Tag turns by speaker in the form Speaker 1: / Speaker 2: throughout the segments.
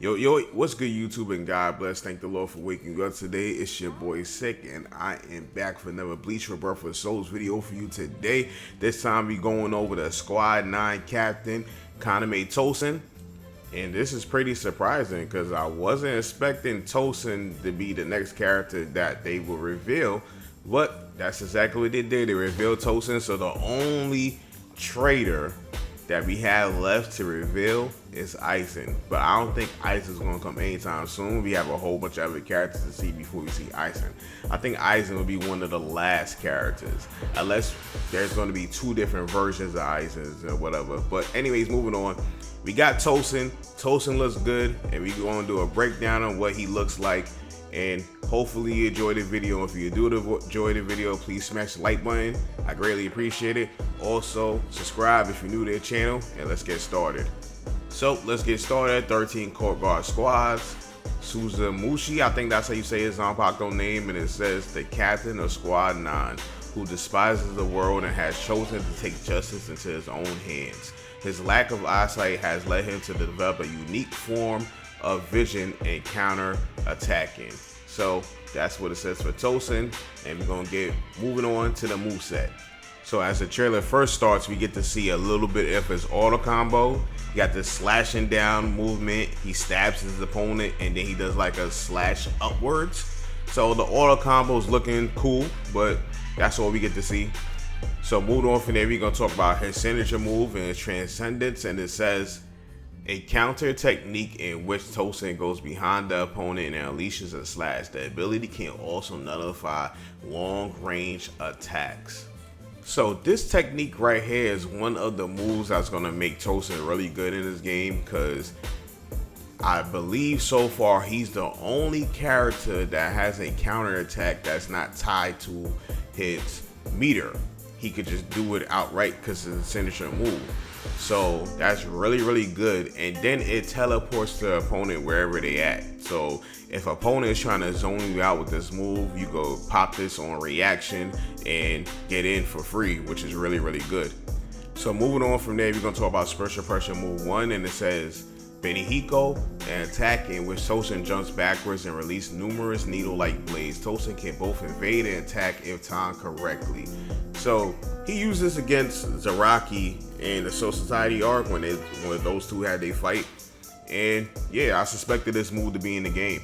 Speaker 1: Yo, what's good, YouTube, and God bless. Thank the Lord for waking you up today. It's your boy Sick, and I am back for another Bleach Rebirth with Souls video for you today. This time we going over the Squad 9 captain, Kaname Tosen. And this is pretty surprising because I wasn't expecting Tosen to be the next character that they will reveal. But that's exactly what they did. They revealed Tosen, so the only traitor that we have left to reveal is Aizen, but I don't think Aizen's gonna come anytime soon. We have a whole bunch of other characters to see before we see Aizen. I think Aizen will be one of the last characters, unless there's gonna be two different versions of Aizen or whatever. But anyways, moving on. We got Tosen. Tosen looks good, and we're gonna do a breakdown on what he looks like. And hopefully you enjoy the video. If you do enjoy the video, please smash the like button. I greatly appreciate it. Also, subscribe if you're new to the channel, and let's get started. So let's get started. 13 court guard squads. Suzumushi, I think that's how you say his Zanpakuto name, and it says the captain of Squad 9, who despises the world and has chosen to take justice into his own hands. His lack of eyesight has led him to develop a unique form of vision and counter attacking. So that's what it says for Tosen, and we're gonna get moving on to the moveset. So as the trailer first starts, we get to see a little bit of his auto combo. You got this slashing down movement. He stabs his opponent and then he does like a slash upwards. So the auto combo is looking cool, but that's all we get to see. So moving on from there, we're gonna talk about his signature move and his transcendence, and it says a counter technique in which Tosen goes behind the opponent and unleashes a slash. The ability can also nullify long-range attacks. So this technique right here is one of the moves that's going to make Tosen really good in this game, because I believe so far he's the only character that has a counter attack that's not tied to his meter. He could just do it outright because it's a signature move. So that's really good, and then it teleports the opponent wherever they at. So if opponent is trying to zone you out with this move, you go pop this on reaction and get in for free, which is really good. So moving on from there, we're gonna talk about special pressure move 1, and it says Benihiko, an attack in which Tosen jumps backwards and release numerous needle-like blades. Tosen can both evade and attack if timed correctly. So he used this against Zaraki in the Soul Society arc when those two had their fight. And yeah, I suspected this move to be in the game.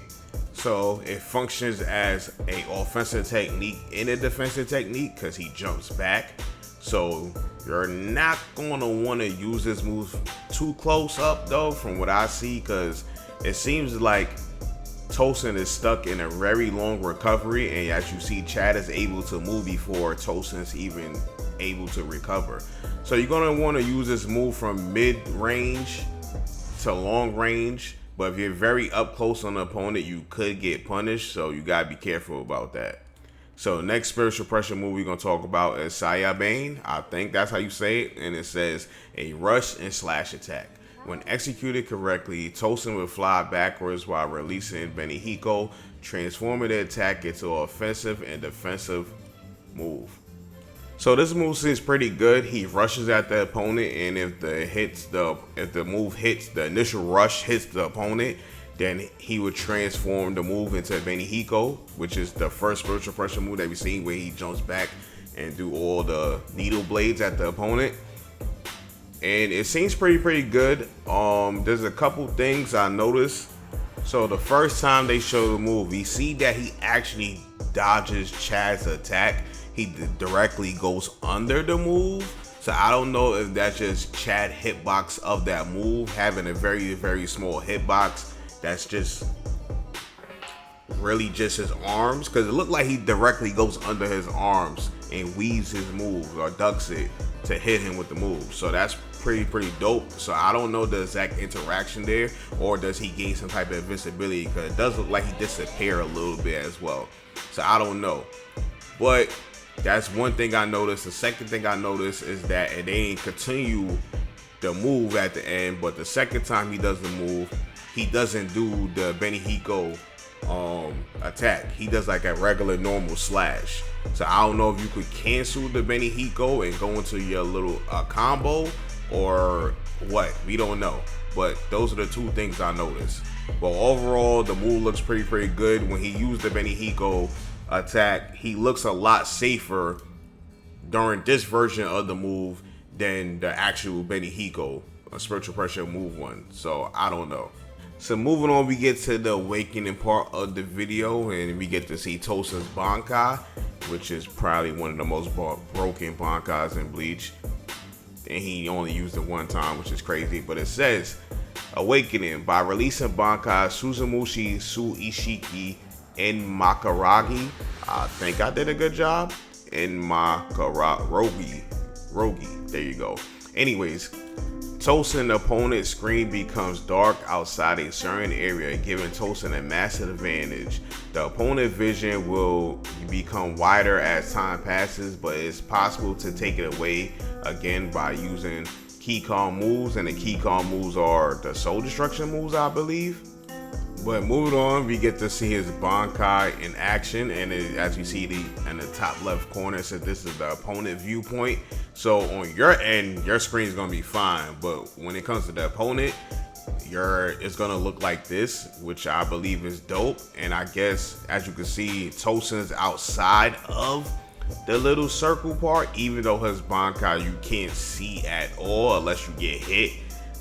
Speaker 1: So it functions as a offensive technique and a defensive technique because he jumps back. So you're not going to want to use this move too close up though, from what I see, because it seems like Tosen is stuck in a very long recovery, and as you see, Chad is able to move before Tosen's even able to recover. So you're going to want to use this move from mid-range to long range, but if you're very up close on the opponent, you could get punished, so you got to be careful about that. So next spiritual pressure move we're going to talk about is Sayabane. I think that's how you say it, and it says a rush and slash attack. When executed correctly, Tosen will fly backwards while releasing Benihiko, transforming the attack into an offensive and defensive move. So this move seems pretty good. He rushes at the opponent, and if the move hits, the initial rush hits the opponent, then he would transform the move into Benihiko, which is the first spiritual pressure move that we've seen, where he jumps back and do all the needle blades at the opponent. And it seems pretty good. There's a couple things I noticed. So the first time they show the move, we see that he actually dodges Chad's attack. He directly goes under the move. So I don't know if that's just Chad hitbox of that move, having a very small hitbox that's just really just his arms, because it looked like he directly goes under his arms and weaves his move or ducks it to hit him with the move. So that's pretty dope. So I don't know the exact interaction there, or does he gain some type of invincibility, because it does look like he disappeared a little bit as well. So I don't know, but that's one thing I noticed. The second thing I noticed is that they didn't continue the move at the end, but the second time he does the move, he doesn't do the Benihiko attack. He does like a regular normal slash. So I don't know if you could cancel the Benihiko and go into your little combo or what. We don't know. But those are the two things I noticed. But overall, the move looks pretty good. When he used the Benihiko attack, he looks a lot safer during this version of the move than the actual Benihiko, a spiritual pressure move one. So I don't know. So moving on, we get to the awakening part of the video, and we get to see Tosen's Bankai, which is probably one of the most broken Bankais in Bleach. And he only used it one time, which is crazy. But it says, awakening by releasing Bankai Suzumushi Su Ishiki in Makaragi. I think I did a good job. In Makaragi. Rogi. There you go. Anyways, Tosen opponent's screen becomes dark outside a certain area, giving Tosen a massive advantage. The opponent vision will become wider as time passes, but it's possible to take it away again by using key calm moves, and the key calm moves are the soul destruction moves, I believe. But moving on, we get to see his Bankai in action, and as you see in the top left corner, so this is the opponent viewpoint. So on your end, your screen is gonna be fine, but when it comes to the opponent, it's gonna look like this, which I believe is dope. And I guess as you can see, Tosen's outside of the little circle part, even though his Bankai you can't see at all unless you get hit.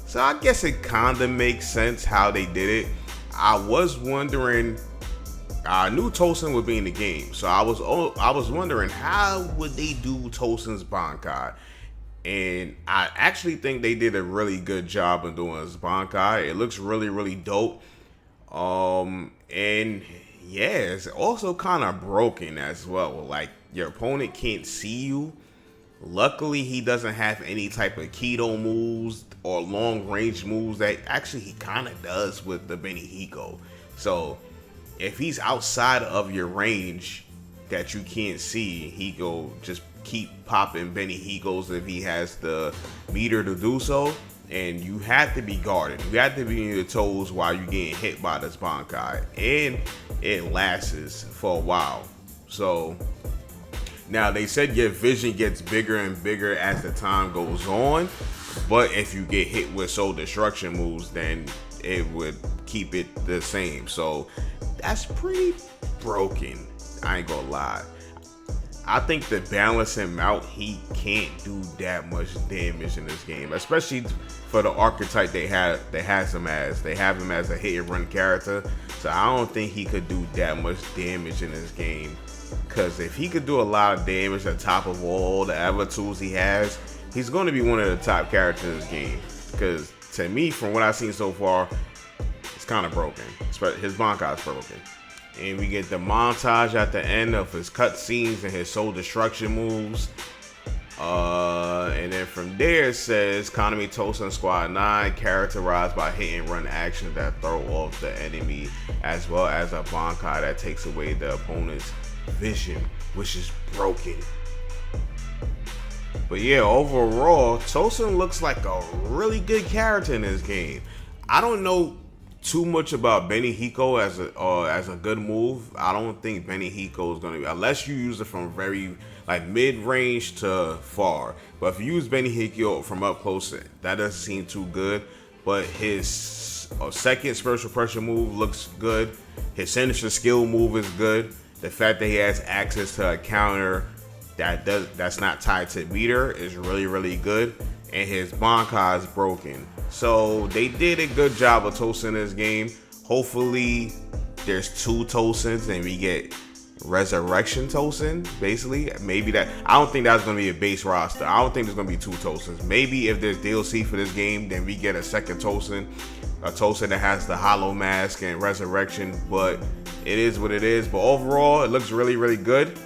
Speaker 1: So I guess it kinda makes sense how they did it. I was wondering, I knew Tosen would be in the game, so I was wondering how would they do Tosen's Bankai, and I actually think they did a really good job of doing his Bankai. It looks really dope, and yeah, it's also kind of broken as well. Like, your opponent can't see you. Luckily, he doesn't have any type of keto moves or long range moves that actually he kind of does with the Benihiko. So if he's outside of your range that you can't see, he go just keep popping Benihikos if he has the meter to do so. And you have to be guarded. You have to be on your toes while you're getting hit by this Bankai. And it lasts for a while. So now, they said your vision gets bigger and bigger as the time goes on, but if you get hit with soul destruction moves, then it would keep it the same. So that's pretty broken, I ain't gonna lie. I think to balance him out, he can't do that much damage in this game, especially for the archetype they have him as. They have him as a hit and run character, so I don't think he could do that much damage in this game. Because if he could do a lot of damage on top of all the other tools he has, he's going to be one of the top characters in this game. Because to me, from what I've seen so far, it's kind of broken. His Bankai is broken. And we get the montage at the end of his cutscenes and his soul destruction moves. And then from there it says Kaname Tosen Squad 9, characterized by hit and run actions that throw off the enemy, as well as a Bankai that takes away the opponent's vision, which is broken. But yeah, overall, Tosen looks like a really good character in this game. I don't know too much about Benihiko as a good move. I don't think Benihiko is gonna be, unless you use it from very like mid range to far. But if you use Benihiko from up close, that doesn't seem too good. But his second spiritual pressure move looks good. His signature skill move is good. The fact that he has access to a counter that's not tied to meter is really good. And his Bankai is broken. So they did a good job of Tosen in this game. Hopefully there's two Tosens and we get Resurrection Tosen, basically. Maybe that, I don't think that's gonna be a base roster. I don't think there's gonna be two Tosens. Maybe if there's DLC for this game, then we get a second Tosen. A Tosen that has the hollow mask and resurrection, but it is what it is. But overall, it looks really good.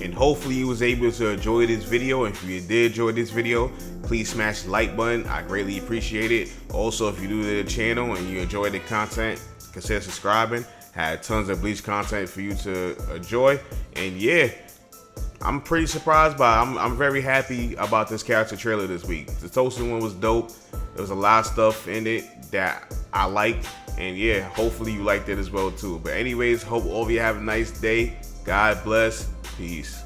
Speaker 1: And hopefully you was able to enjoy this video. If you did enjoy this video, please smash the like button. I greatly appreciate it. Also, if you're new to the channel and you enjoy the content, consider subscribing. Had tons of Bleach content for you to enjoy. And yeah, I'm pretty surprised by it. I'm very happy about this character trailer this week. The Tosen one was dope. There was a lot of stuff in it that I liked. And yeah, hopefully you liked it as well too. But anyways, hope all of you have a nice day. God bless. Peace.